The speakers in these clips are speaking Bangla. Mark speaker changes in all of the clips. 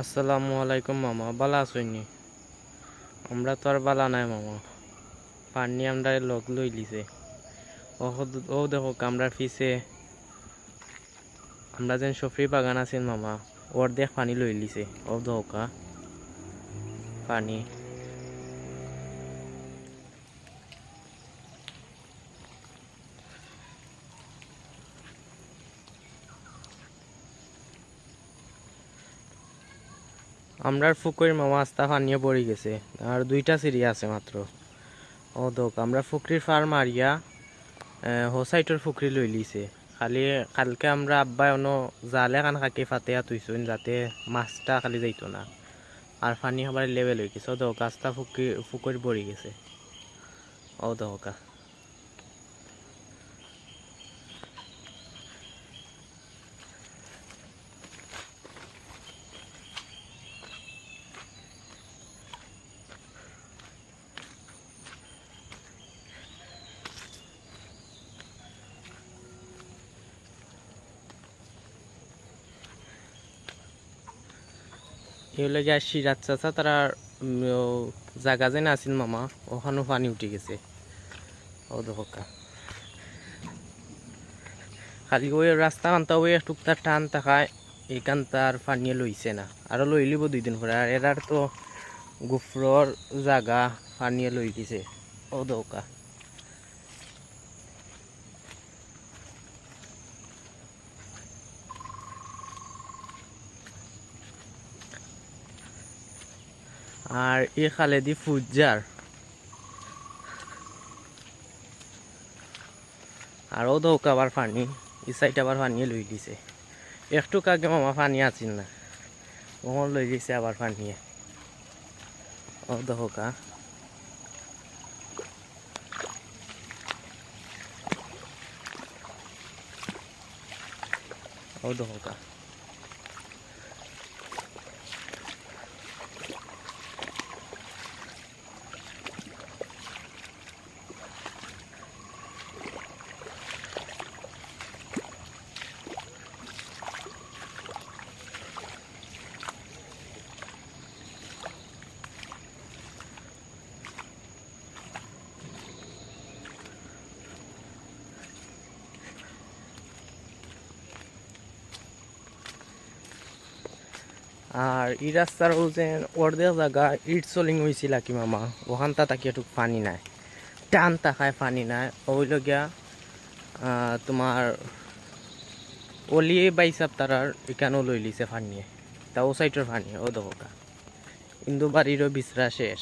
Speaker 1: আসসালামু আলাইকুম মামা, বালা আছেননি? আমরা তো আর বালা নাই মামা। পানি আমরা লগ লই লিছে। ও দেখো কামরার পিছে আমরা যেন সফরি বাগান আছেন মামা, ওর দেখ পানি লই লিছে। ও দোকা পানি আমরার ফুকর মামা আস্তা পানিয়ে পড়ে গেছে। আর দুইটা সিঁড়ি আছে মাত্র। ও দোক আমরা ফুকরির ফার মারিয়া হোসাইটর ফুকরি লই লিছে। খালি কালকে আমরা আব্বাই অনো জালে কান খাকি ফাতেয়া তুইছুন যাতে মাছটা খালি যাইতো না। আর পানি খাবার লেভেল হয়ে গেছে। ও দোক আস্তা ফুকর পড়ে গেছে। ও দোকা এগুলো গিয়ে সিরাজ চাচা তারা জায়গা যে নাছিল মামা, ওখানেও পানি উঠে গেছে। ও দোকা খালি ওই রাস্তা কানতা ওই টুকটা টান থাকায় এইখান তার পানি লইছে না। আরো লই লিব 2 দিন পরে। আর এরার তো গুফরর জায়গা পানি লই দিছে। ও দোকা আর এ খালেদি ফুজার আর ও দোকা আবার পানি এই সাইড আবার পানি লই দিছে। একটু আগে মামা পানি আছিল না, ওখান লই দিছে আবার পানি। ও দোকা ও দোকা আর এই রাস্তার যে অর্ধেক জায়গা ইট সোলিং হয়েছিল কি মামা, ওখানটা তাকে একটু পানি নাই, টান তাকায় পানি নাই। ওইল গিয়া তোমার অলিয়ে বাইসাব তারার এখানেও লই লিছে পানিয়ে, তা ও সাইডের পানি। ও দোকা কিন্তু বাড়িরও বিছরা শেষ।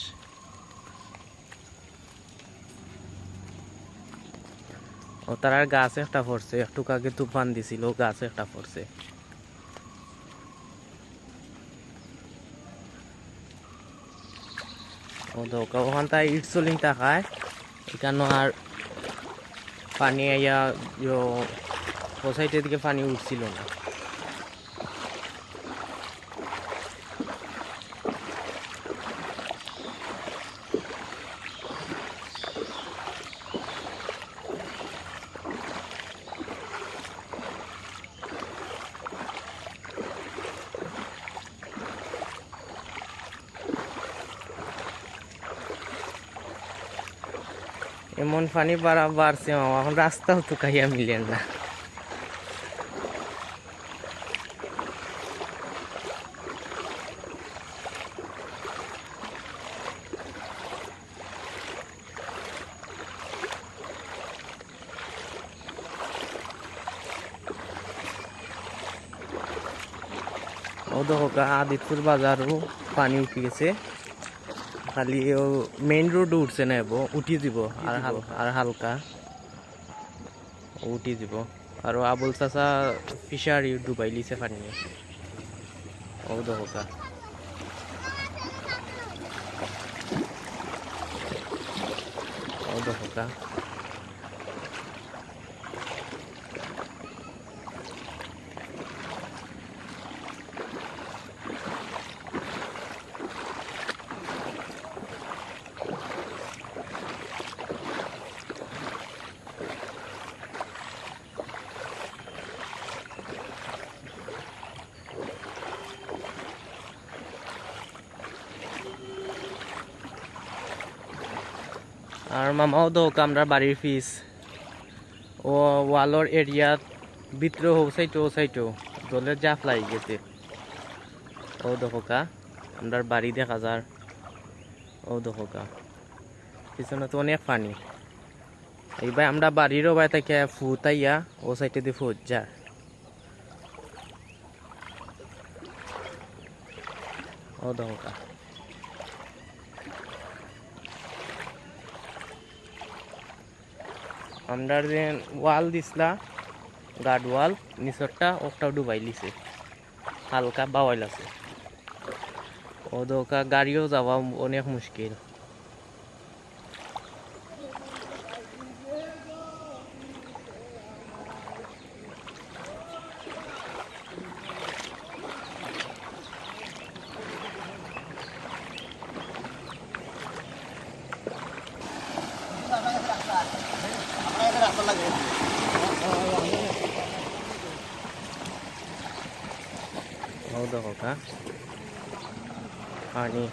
Speaker 1: ও তারার গাছ একটা পড়ছে, একটু আগে তুফান দিছিল, গাছ একটা পড়ছে। ও দোকা ওখান তাই ইট সোলিং তাকায়, এখানে আর পানি আইয়া ও সাইডের দিকে পানি উঠছিল না। এমন পানি বাড়ছে মামা, এখন রাস্তাও তো কাইয়া মিলেন না। ও দেখো আদিতপুর বাজারও পানি উঠে গেছে। খালি ও মেইন রোড উঠছে না, উঠি দিব আর হালকা উঠি দিব। আর আবুল চাচা ফিশারি ডুবাই লিছে পানি। ও দেখো ও দেখো আর মামাও দোক আমরা বাড়ির ফিস ও ওয়ালর এরিয়াত ভিতরে ও সাইটো জলের জাফ লাগি গেছে। ও দোকা আমরা বাড়ি দেখা যার। ও দোকা পিছনে তো অনেক পানি। এইবার আমরা বাড়িরও বাই থেকে ফুতাইয়া ও সাইডে দিয়ে ফুট যা। ও দোকা আমরা যে ওয়াল দিসলা গার্ড ওয়াল নিচরটা ওটাও ডুবাই লিছে, হালকা বাওয়াইল আছে। ও দোকা গাড়িও যাওয়া অনেক মুশকিল। ও দোকা পানি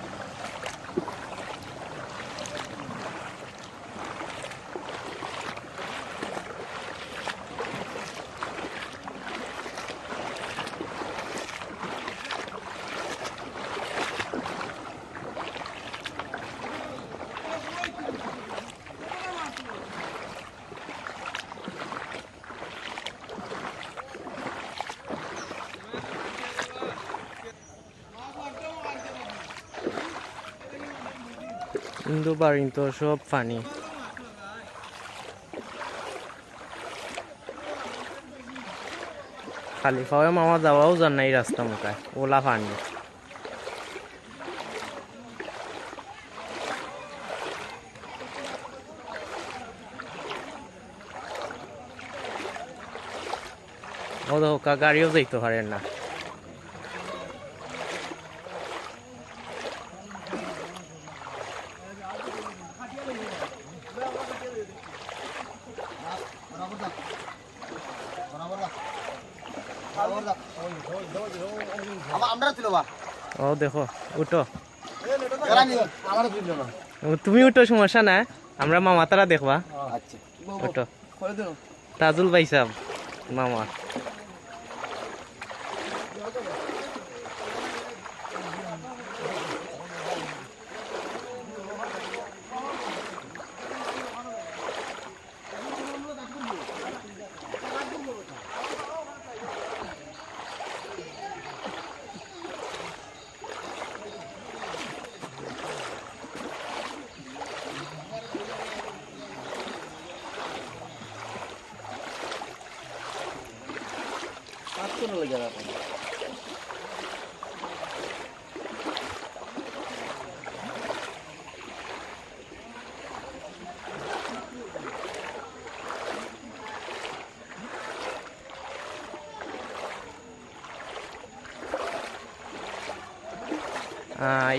Speaker 1: কিন্তু বাড়ি তো সব পানি। খালি পাওয়া মামা যাওয়াও যান নাই রাস্তা মুখায় ওলা পানি। ও দোকা গাড়িও যাইতে পারেন না। ও দেখো উঠো, তুমি উঠো সমস্যা না, আমরা মামা তারা দেখবা। উঠো তাজুল ভাই সাহ মামা।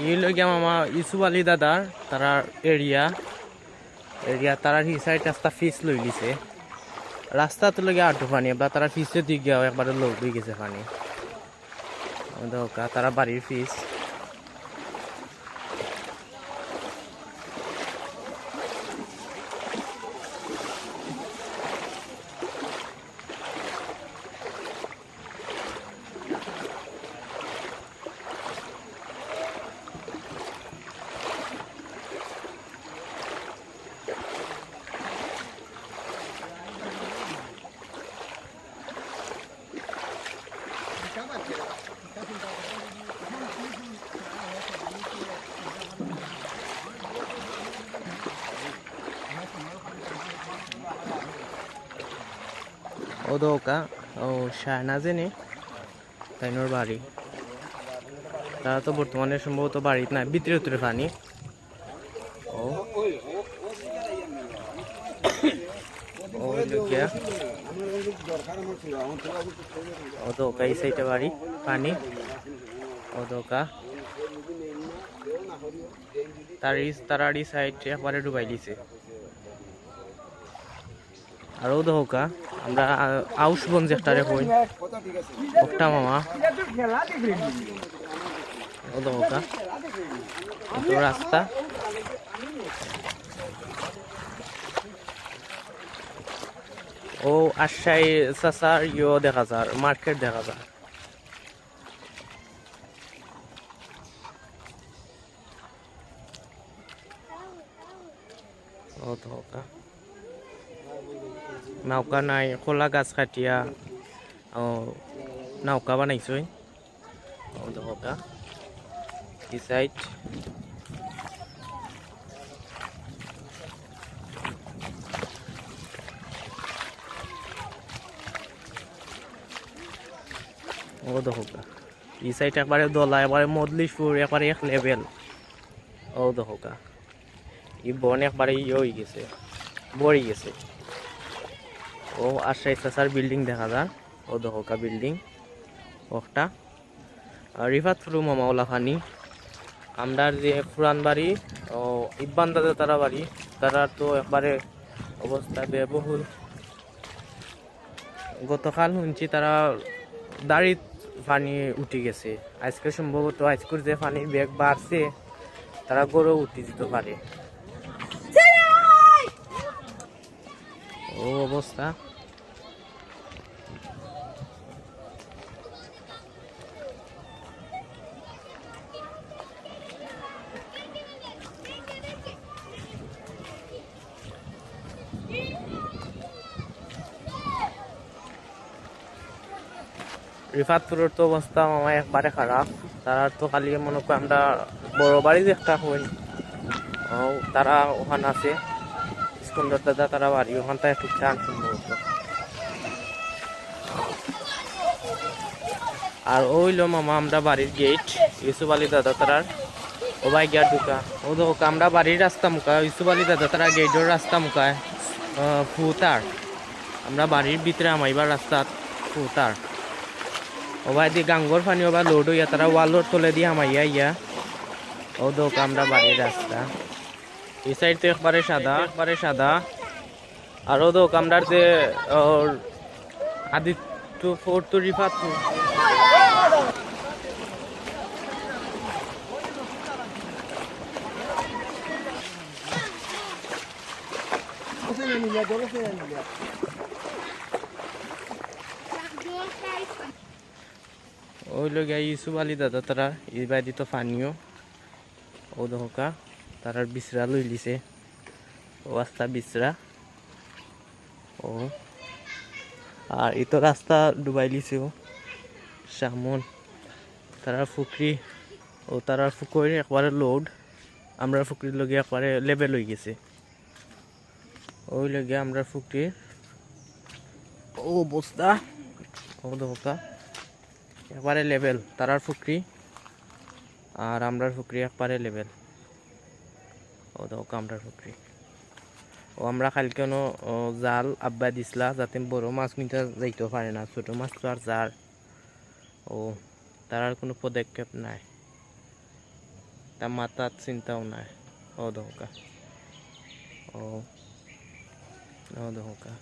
Speaker 1: ইয়ে মামা ইসুফ আলী দাদার তারা এরিয়া তারা হি সাইড রাস্তা ফিস লই লিছে। রাস্তা তো লগে আটু পানি বা তারা ফিসে দিক গিয়া একবারে লোক হয়ে গেছে পানি। তারা বাড়ির ফিস ও দোকা ও শাহনাজে নে তাইনোর বাড়ি। তারা তো বর্তমানে সম্ভবত বাড়িতে না, ভিতরে পানি। ও ও দোকা এই সাইডে বাড়ি পানি। ও দোকা তারারি সাইড একবারে ডুবাই দিছে। আর ও দোকা আমরা আউশগঞ্জ একটারে কই একটা মামা। ও দোকা রাস্তা ও আশাই চাচার দেখা যায়, মার্কেট দেখা যায়। ও ধোকা নৌকা নাই, খোলা গাছ কাটিয়া ও নৌকা বানাইছই। ও ধোকা ই সাইড ও ধোকা ই সাইড একবারে দলা, একবারে মদলিশপুর, একবারে এক লেভেল। ও ধোকা ই বন একবারে হয়ে গেছে, বড়ি গেছে। ও আশাই চাচার বিল্ডিং দেখা যায়। ও ধোকা বিল্ডিং একটা রিভার থ্রু মামাওলা ফানি। আমরার যে পুরান বাড়ি ও ইব্বান দাদা তারা বাড়ি, তারা তো একবারে অবস্থা ব্যয়বহুল। গতকাল শুনছি তারা দাড়ি পানি উঠে গেছে। আজকে সম্ভবত আজকের যে পানির বেগ বাড়ছে, তারা গড়েও উঠে যেতে পারে। ও অবস্থা। রিফাতপুরের তো অবস্থা মামা একবারে খারাপ। তারা তো খালি মনে করি আমরা বড় বাড়ি একটা হই, তারা ওখানে আছে ইস্কন্দর দাদা তারা বাড়ি ওখান থেকে একটু চান সম্ভবত। আর ওইলো মামা আমরা বাড়ির গেট, ইউসুফ আলী দাদা তারার। ও ভাই গিয়া ঢুকা, ও ধোকা আমরা বাড়ির রাস্তা মুখা, ইউসুফ আলী দাদা তারা গেটের রাস্তা মুখায় ফুতার। আমরা বাড়ির ভিতরে আমাইবার রাস্তা ফুতার। ও ভাই দিয়ে গাঙ্গর পানি ওবার লোড হইয়া তারা ওয়ালোর তলে দিয়ে আমাইয়া ইয়া। ও ধোকা আমরা বাড়ির রাস্তা এই সাইড তো একবারে সাদা, একবারে সাদা। আর ও ধোকা আমরা যে আদিত্যপুর তো রিফাতপুর। ওই লোক ইউসুফ আলী দাদা তারা এই বাইদি তো পানিও। ও ধোকা তারার বিছরা লই লিছে, ও রাস্তা বিছরা। ও আর এই তো রাস্তা ডুবাই লিছে। ও সামন তারার ফুকরি, ও তারার ফুকরি একবারে লোড, আমরা ফুকরির লগে একবারে লেভেল হয়ে গেছে। ওই লগে আমরা ফুকরির ও অবস্থা। ও ধোকা একবারে লেভেল, তারার ফুকরি আর আমরার ফুকরি একবারে লেভেল। ও ধোকা আমরার ফুকরি। ও আমরা কালকে জাল আব্বা দিছিলা যাতে বড় মাছ নিতে যাইতেও পারে না, ছোট মাছ তো আর জাল। ও তার কোনো পদক্ষেপ নাই, তার মাথার চিন্তাও নাই। ও ধোকা ও ধোকা।